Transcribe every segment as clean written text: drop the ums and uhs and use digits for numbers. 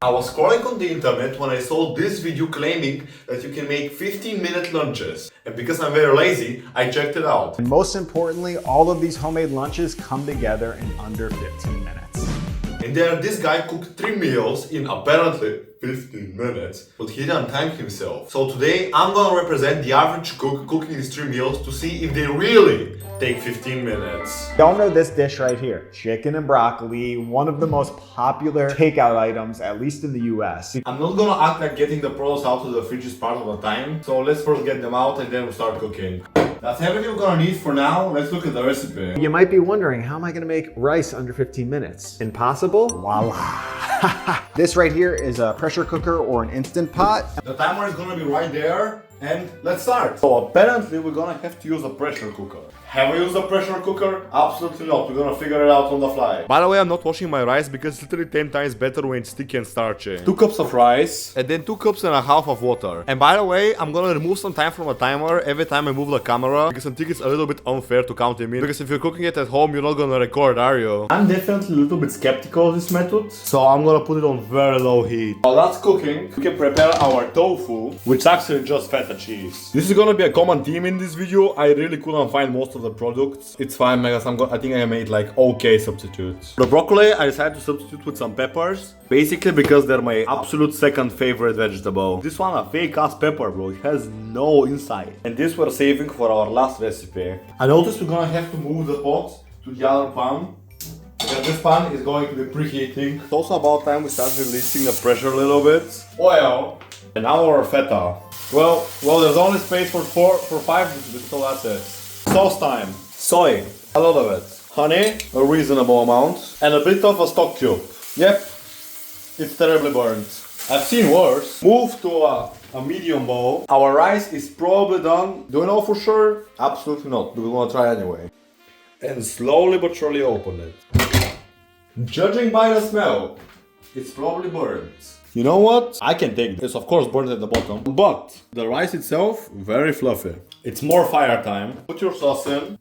I was scrolling on the internet when I saw this video claiming that you can make 15-minute lunches. And because I'm very lazy, I checked it out. And most importantly, all of these homemade lunches come together in under 15 minutes. And there this guy cooked 3 meals in apparently 15 minutes, but he didn't time himself. So today I'm gonna represent the average cook cooking these 3 meals to see if they really take 15 minutes. Y'all know this dish right here, chicken and broccoli, one of the most popular takeout items, at least in the US. I'm not gonna act like getting the products out of the fridge is part of the time, so let's first get them out and then we'll start cooking. That's everything we're gonna need for now. Let's look at the recipe. You might be wondering, how am I gonna make rice under 15 minutes? Impossible? Voila. This right here is a pressure cooker or an Instant Pot. The timer is gonna be right there, and let's start. So apparently we're gonna have to use a pressure cooker. Have we used a pressure cooker? Absolutely not. We're gonna figure it out on the fly. By the way, I'm not washing my rice because it's literally 10 times better when it's sticky and starchy. 2 cups of rice and then 2 cups and a half of water. And by the way, I'm gonna remove some time from the timer every time I move the camera because I think it's a little bit unfair to count them in. Because if you're cooking it at home, you're not gonna record, are you? I'm definitely a little bit skeptical of this method, so I'm gonna put it on very low heat. While that's cooking, we can prepare our tofu, which is actually just feta cheese. This is gonna be a common theme in this video. I really couldn't find most of the products. It's fine because I think I made like okay substitutes. The broccoli I decided to substitute with some peppers, basically because they're my absolute second favorite vegetable. This one a fake ass pepper, bro. It has no inside. And this we're saving for our last recipe. I noticed we're gonna have to move the pot to the other pan, because this pan is going to be preheating. It's also about time we start releasing the pressure a little bit. Oil. And now our feta. Well, there's only space for 5, so that's it. Sauce time. Soy. A lot of it. Honey. A reasonable amount. And a bit of a stock cube. Yep. It's terribly burnt. I've seen worse. Move to a medium bowl. Our rice is probably done. Do we know for sure? Absolutely not. We're gonna try anyway. And slowly but surely open it. Judging by the smell, it's probably burnt. You know what? I can take this. It's of course burnt at the bottom, but the rice itself, very fluffy. It's more fire time. Put your sauce in.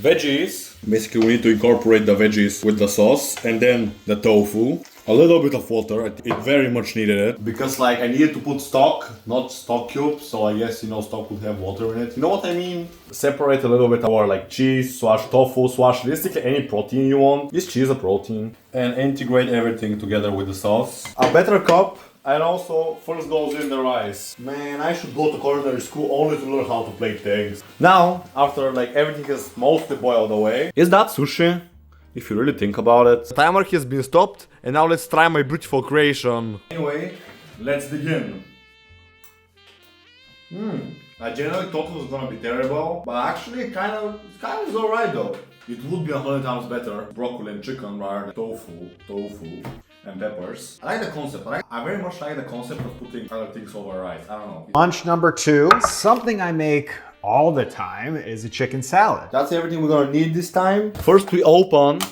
Veggies. Basically we need to incorporate the veggies with the sauce and then the tofu. A little bit of water, it very much needed it. Because like I needed to put stock, not stock cubes, so I guess stock would have water in it. You know what I mean? Separate a little bit our like cheese, slash tofu, slash basically any protein you want. Is cheese a protein? And integrate everything together with the sauce. A better cup. And also, first goes in the rice. Man, I should go to culinary school only to learn how to plate things. Now, after like everything is mostly boiled away, is that sushi? If you really think about it. The timer has been stopped, and now let's try my beautiful creation. Anyway, let's begin. I generally thought it was gonna be terrible, but actually it kind of is alright though. It would be 100 times better broccoli and chicken rather than tofu and peppers. I like the concept. I very much like the concept of putting other things over rice. I don't know. Lunch number 2, something I make all the time is a chicken salad. That's everything we're gonna need this time. First we open.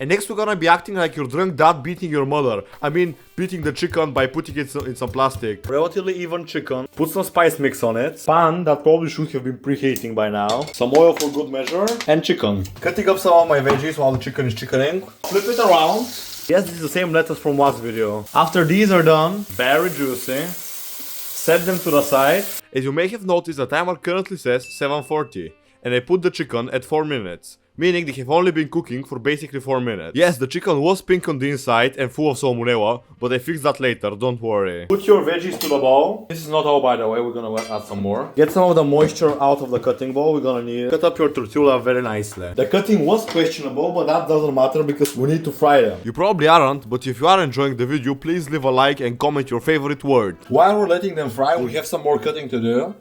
And next we're gonna be acting like your drunk dad beating your mother. I mean, beating the chicken by putting it in some plastic. Relatively even chicken. Put some spice mix on it. Pan that probably should have been preheating by now. Some oil for good measure. And chicken. Cutting up some of my veggies while the chicken is chickening. Flip it around. Yes, this is the same lettuce from last video. After these are done, very juicy. Set them to the side. As you may have noticed, the timer currently says 7:40. And I put the chicken at 4 minutes. Meaning they have only been cooking for basically 4 minutes. Yes, the chicken was pink on the inside and full of salmonella, but I fixed that later, don't worry. Put your veggies to the bowl. This is not all by the way, we're gonna add some more. Get some of the moisture out of the cutting bowl, we're gonna need it. Cut up your tortilla very nicely. The cutting was questionable, but that doesn't matter because we need to fry them. You probably aren't, but if you are enjoying the video, please leave a like and comment your favorite word. While we're letting them fry, we have some more cutting to do.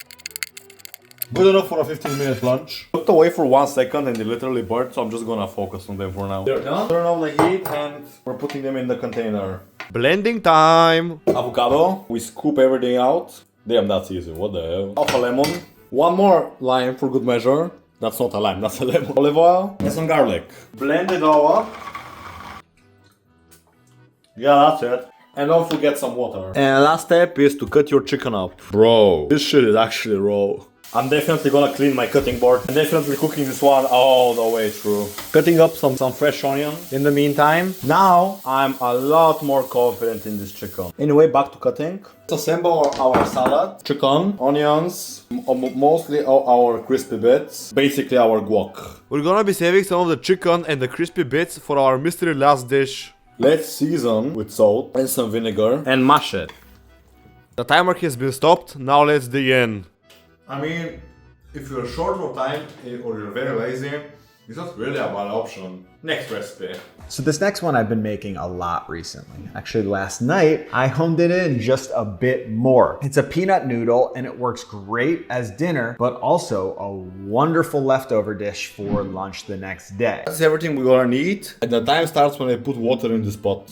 Good enough for a 15-minute lunch. Looked away for 1 second and they literally burnt, so I'm just gonna focus on them for now. They're done. Turn off the heat and we're putting them in the container. Blending time. Avocado. We scoop everything out. Damn, that's easy. What the hell? Half a lemon. 1 more lime for good measure. That's not a lime, that's a lemon. Olive oil and some garlic. Blend it all up. Yeah, that's it. And don't forget some water. And last step is to cut your chicken up. Bro, this shit is actually raw. I'm definitely gonna clean my cutting board. I'm definitely cooking this one all the way through. Cutting up some fresh onion in the meantime. Now I'm a lot more confident in this chicken. Anyway, back to cutting. Let's assemble our salad. Chicken, onions, mostly our crispy bits. Basically our guac. We're gonna be saving some of the chicken and the crispy bits for our mystery last dish. Let's season with salt and some vinegar and mash it. The timer has been stopped. Now let's dig in. I mean, if you're short of time or you're very lazy, it's not really a bad option. Next recipe. So this next one I've been making a lot recently. Actually, last night I honed it in just a bit more. It's a peanut noodle and it works great as dinner, but also a wonderful leftover dish for lunch the next day. That's everything we're gonna need. And the time starts when I put water in this pot.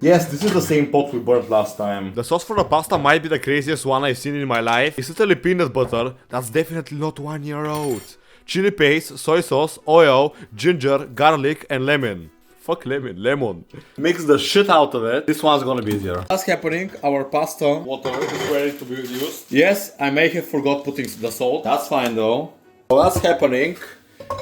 Yes, this is the same pot we burnt last time. The sauce for the pasta might be the craziest one I've seen in my life. It's literally peanut butter. That's definitely not 1 year old. Chili paste, soy sauce, oil, ginger, garlic, and lemon. Fuck lemon. Mix the shit out of it. This one's gonna be easier. That's happening. Our pasta water is ready to be used. Yes, I may have forgot putting the salt. That's fine though. So that's happening.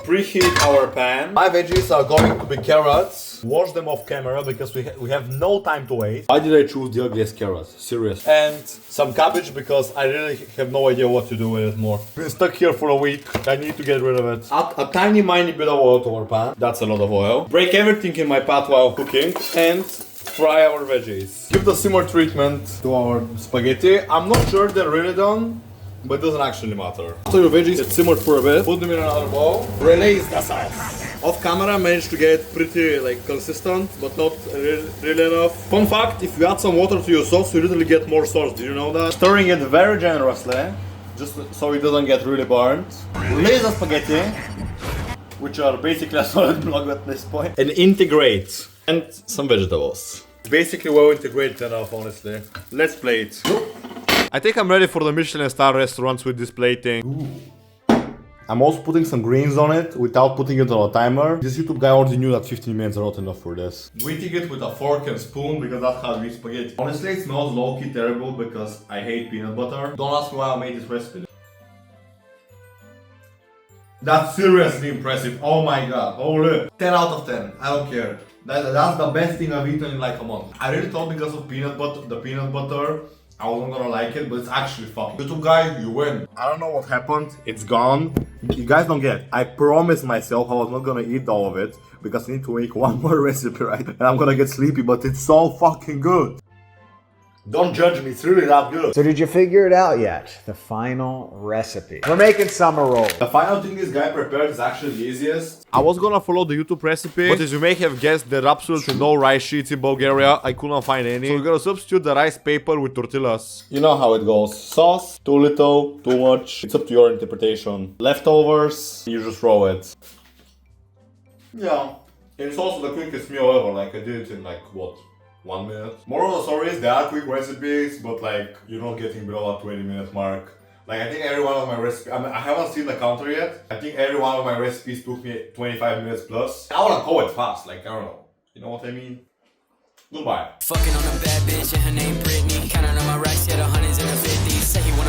Preheat our pan. My veggies are going to be carrots. Wash them off camera because we have no time to waste. Why did I choose the ugliest carrots? Serious. And some cabbage because I really have no idea what to do with it more. Been stuck here for a week. I need to get rid of it. Add a tiny bit of oil to our pan. That's a lot of oil. Break everything in my pot while cooking and fry our veggies. Give the simmer treatment to our spaghetti. I'm not sure they're really done, but it doesn't actually matter. After your veggies get simmered for a bit, put them in another bowl. Release the sauce. Off camera, managed to get pretty consistent, but not really enough. Fun fact, if you add some water to your sauce, you literally get more sauce. Did you know that? Stirring it very generously, just so it doesn't get really burnt. Release the spaghetti, which are basically a solid block at this point. And integrate. And some vegetables. It's basically well integrated enough, honestly. Let's plate. I think I'm ready for the Michelin star restaurants with this plating. Ooh. I'm also putting some greens on it without putting it on a timer. This YouTube guy already knew that 15 minutes are not enough for this. I'm eating it with a fork and spoon because that's how we eat spaghetti. Honestly, it smells low-key terrible because I hate peanut butter. Don't ask me why I made this recipe. That's seriously impressive. Oh my god. Holy. 10 out of 10. I don't care. That's the best thing I've eaten in like a month. I really thought because of the peanut butter, I wasn't gonna like it, but it's actually fucking. YouTube guy, you win. I don't know what happened. It's gone. You guys don't get it. I promised myself I was not gonna eat all of it because I need to make one more recipe, right? And I'm gonna get sleepy, but it's so fucking good. Don't judge me, it's really that good. So did you figure it out yet? The final recipe. We're making summer rolls. The final thing this guy prepared is actually the easiest. I was gonna follow the YouTube recipe, but as you may have guessed, there are absolutely no rice sheets in Bulgaria. I couldn't find any. So we're gonna substitute the rice paper with tortillas. You know how it goes. Sauce, too little, too much. It's up to your interpretation. Leftovers, you just throw it. Yeah. And it's also the quickest meal ever. Like I did it in like what? 1 minute. Moral of the story is there are quick recipes, but like you're not getting below a 20-minute mark. Like I think every one of my recipes, I mean I haven't seen the counter yet. I think every one of my recipes took me 25 minutes plus. I wanna go it fast, like I don't know. You know what I mean? Goodbye. Fucking on a bad bitch and her name Brittany. Counting on my racks, yeah, the hundreds and the 50s. Say he wanna